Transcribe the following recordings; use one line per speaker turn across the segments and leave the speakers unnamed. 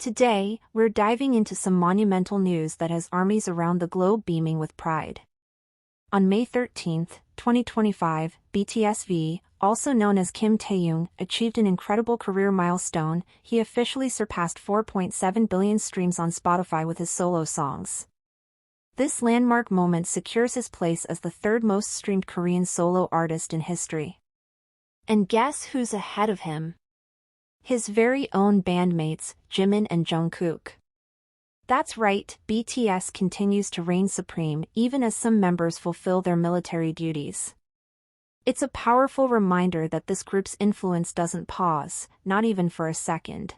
Today, we're diving into some monumental news that has armies around the globe beaming with pride. On May 13, 2025, BTS V, also known as Kim Taehyung, achieved an incredible career milestone. He officially surpassed 4.7 billion streams on Spotify with his solo songs. This landmark moment secures his place as the third most streamed Korean solo artist in history. And guess who's ahead of him? His very own bandmates, Jimin and Jungkook. That's right, BTS continues to reign supreme even as some members fulfill their military duties. It's a powerful reminder that this group's influence doesn't pause, not even for a second.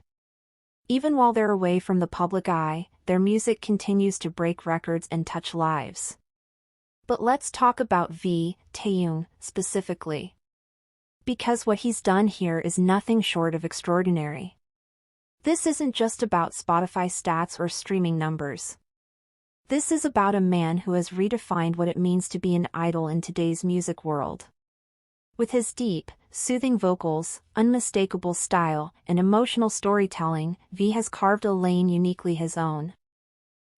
Even while they're away from the public eye, their music continues to break records and touch lives. But let's talk about Taehyung specifically. Because what he's done here is nothing short of extraordinary. This isn't just about Spotify stats or streaming numbers. This is about a man who has redefined what it means to be an idol in today's music world. With his deep, soothing vocals, unmistakable style, and emotional storytelling, V has carved a lane uniquely his own.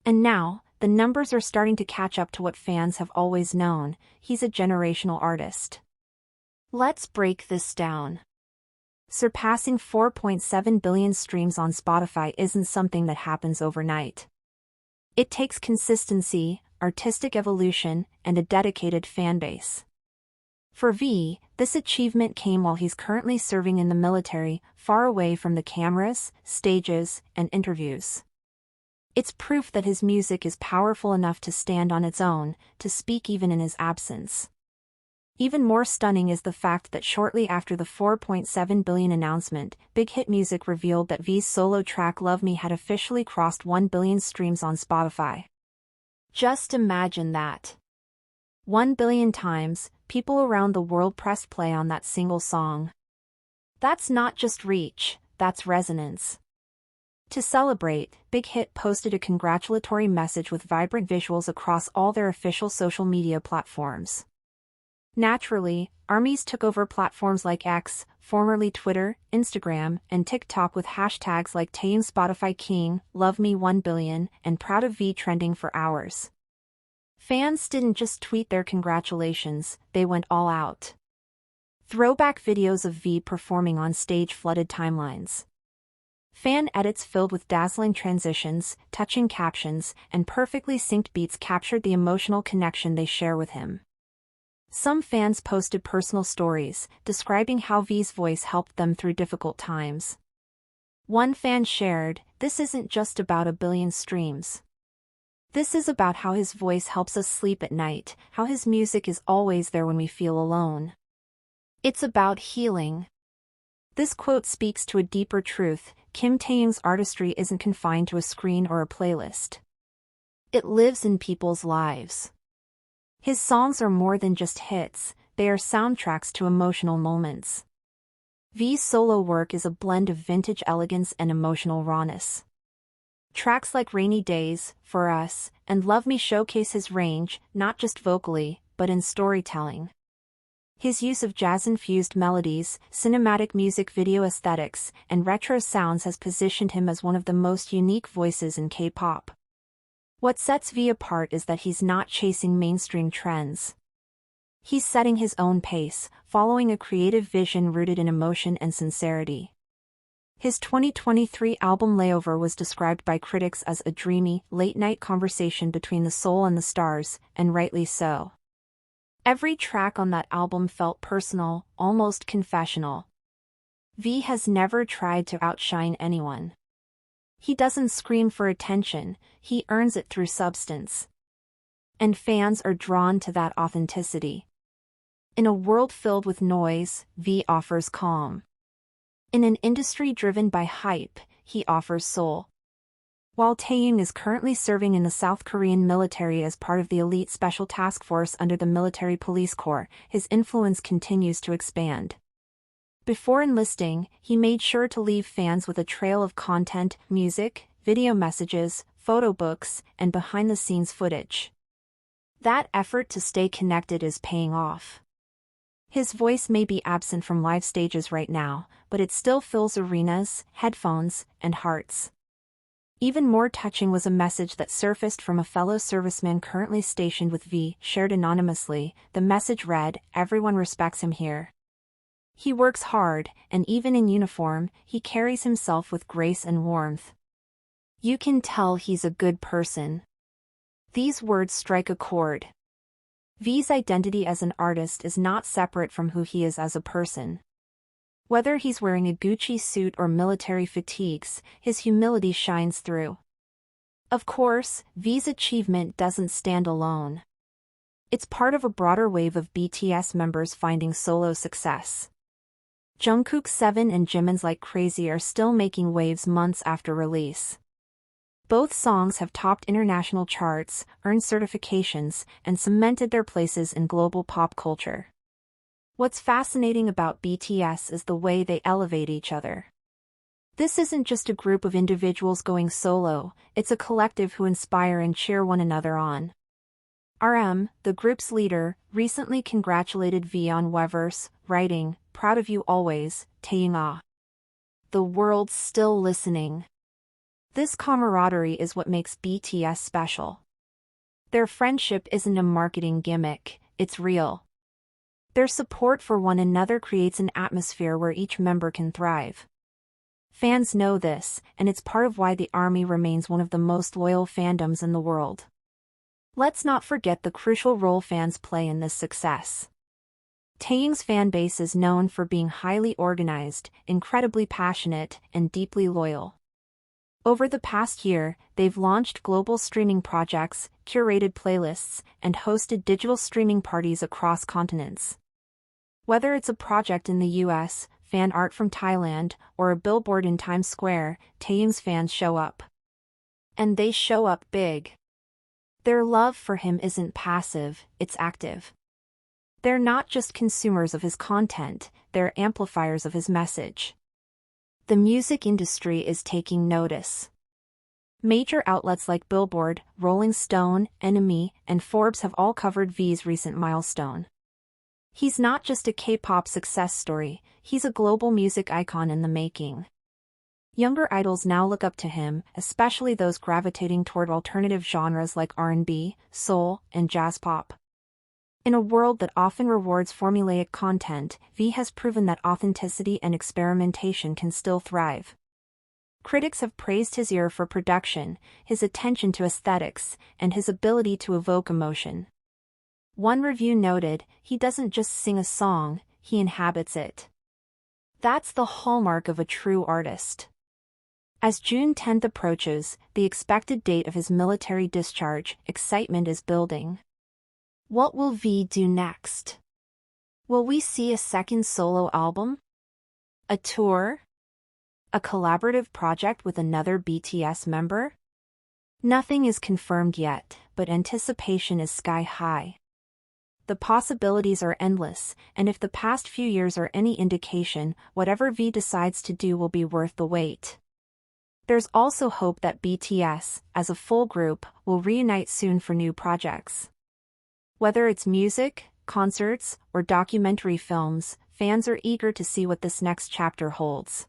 And now, the numbers are starting to catch up to what fans have always known: he's a generational artist. Let's break this down. Surpassing 4.7 billion streams on Spotify isn't something that happens overnight. It takes consistency, artistic evolution, and a dedicated fanbase. For V, this achievement came while he's currently serving in the military, far away from the cameras, stages, and interviews. It's proof that his music is powerful enough to stand on its own, to speak even in his absence. Even more stunning is the fact that shortly after the 4.7 billion announcement, Big Hit Music revealed that V's solo track Love Me had officially crossed 1 billion streams on Spotify. Just imagine that. 1 billion times, people around the world pressed play on that single song. That's not just reach, that's resonance. To celebrate, Big Hit posted a congratulatory message with vibrant visuals across all their official social media platforms. Naturally, armies took over platforms like X, formerly Twitter, Instagram, and TikTok with hashtags like Taehyung Spotify King, Love Me 1 billion, and Proud of V trending for hours. Fans didn't just tweet their congratulations, they went all out. Throwback videos of V performing on stage flooded timelines. Fan edits filled with dazzling transitions, touching captions, and perfectly synced beats captured the emotional connection they share with him. Some fans posted personal stories, describing how V's voice helped them through difficult times. One fan shared, "This isn't just about a billion streams. This is about how his voice helps us sleep at night, how his music is always there when we feel alone. It's about healing." This quote speaks to a deeper truth: Kim Taehyung's artistry isn't confined to a screen or a playlist. It lives in people's lives. His songs are more than just hits, they are soundtracks to emotional moments. V's solo work is a blend of vintage elegance and emotional rawness. Tracks like Rainy Days, For Us, and Love Me showcase his range, not just vocally, but in storytelling. His use of jazz-infused melodies, cinematic music video aesthetics, and retro sounds has positioned him as one of the most unique voices in K-pop. What sets V apart is that he's not chasing mainstream trends. He's setting his own pace, following a creative vision rooted in emotion and sincerity. His 2023 album Layover was described by critics as a dreamy, late-night conversation between the soul and the stars, and rightly so. Every track on that album felt personal, almost confessional. V has never tried to outshine anyone. He doesn't scream for attention, he earns it through substance. And fans are drawn to that authenticity. In a world filled with noise, V offers calm. In an industry driven by hype, he offers soul. While Taehyung is currently serving in the South Korean military as part of the elite special task force under the Military Police Corps, his influence continues to expand. Before enlisting, he made sure to leave fans with a trail of content, music, video messages, photo books, and behind-the-scenes footage. That effort to stay connected is paying off. His voice may be absent from live stages right now, but it still fills arenas, headphones, and hearts. Even more touching was a message that surfaced from a fellow serviceman currently stationed with V, shared anonymously. The message read, "Everyone respects him here. He works hard, and even in uniform, he carries himself with grace and warmth. You can tell he's a good person." These words strike a chord. V's identity as an artist is not separate from who he is as a person. Whether he's wearing a Gucci suit or military fatigues, his humility shines through. Of course, V's achievement doesn't stand alone. It's part of a broader wave of BTS members finding solo success. Jungkook's 7 and Jimin's Like Crazy are still making waves months after release. Both songs have topped international charts, earned certifications, and cemented their places in global pop culture. What's fascinating about BTS is the way they elevate each other. This isn't just a group of individuals going solo, it's a collective who inspire and cheer one another on. RM, the group's leader, recently congratulated V on Weverse, writing, "Proud of you always, Taehyung. The world's still listening." This camaraderie is what makes BTS special. Their friendship isn't a marketing gimmick, it's real. Their support for one another creates an atmosphere where each member can thrive. Fans know this, and it's part of why the ARMY remains one of the most loyal fandoms in the world. Let's not forget the crucial role fans play in this success. Taehyung's fan base is known for being highly organized, incredibly passionate, and deeply loyal. Over the past year, they've launched global streaming projects, curated playlists, and hosted digital streaming parties across continents. Whether it's a project in the US, fan art from Thailand, or a billboard in Times Square, Taehyung's fans show up. And they show up big. Their love for him isn't passive, it's active. They're not just consumers of his content, they're amplifiers of his message. The music industry is taking notice. Major outlets like Billboard, Rolling Stone, NME, and Forbes have all covered V's recent milestone. He's not just a K-pop success story, he's a global music icon in the making. Younger idols now look up to him, especially those gravitating toward alternative genres like R&B, soul, and jazz pop. In a world that often rewards formulaic content, V has proven that authenticity and experimentation can still thrive. Critics have praised his ear for production, his attention to aesthetics, and his ability to evoke emotion. One review noted, "He doesn't just sing a song, he inhabits it." That's the hallmark of a true artist. As June 10th approaches, the expected date of his military discharge, excitement is building. What will V do next? Will we see a second solo album? A tour? A collaborative project with another BTS member? Nothing is confirmed yet, but anticipation is sky high. The possibilities are endless, and if the past few years are any indication, whatever V decides to do will be worth the wait. There's also hope that BTS, as a full group, will reunite soon for new projects. Whether it's music, concerts, or documentary films, fans are eager to see what this next chapter holds.